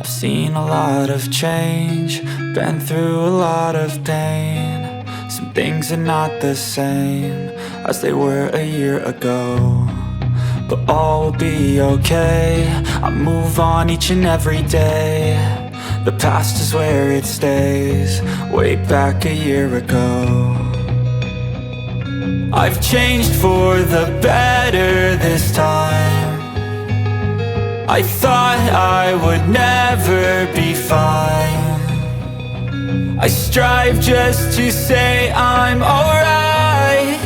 I've seen a lot of change, been through a lot of pain. Some things are not the same as they were a year ago, but all will be okay. I move on each and every day. The past is where it stays, way back a year ago. I've changed for the better this time. I thought I would never be fine. I strive just to say I'm alright,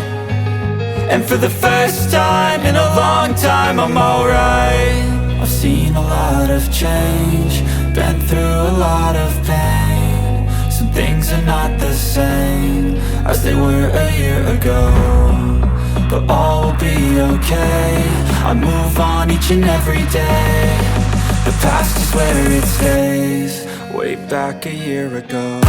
and for the first time in a long time I'm alright. I've seen a lot of change, been through a lot of pain. Some things are not the same as they were a year ago, but all will be okay. I move on each and every day. The past is where it stays, way back a year ago.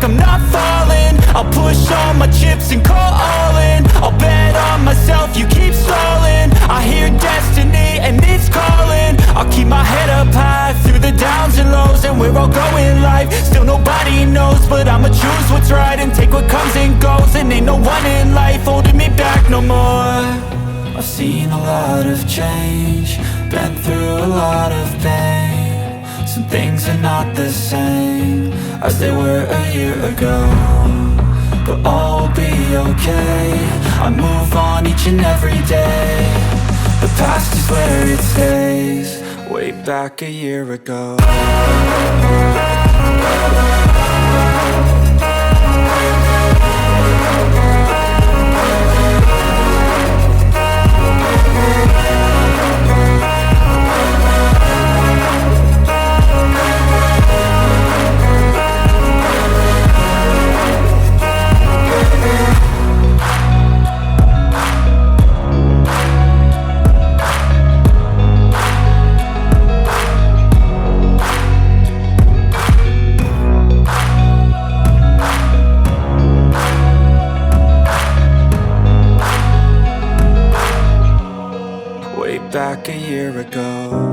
I'm not falling, I'll push all my chips and call all in. I'll bet on myself, you keep stalling. I hear destiny and it's calling. I'll keep my head up high through the downs and lows, and we're all going life. Still nobody knows, but I'ma choose what's right and take what comes and goes. And ain't no one in life holding me back no more. I've seen a lot of change, been through a lot of pain. Some things are not the same as they were a year ago, but all will be okay. I move on each and every day. The past is where it stays, way back a year ago. Back a year ago.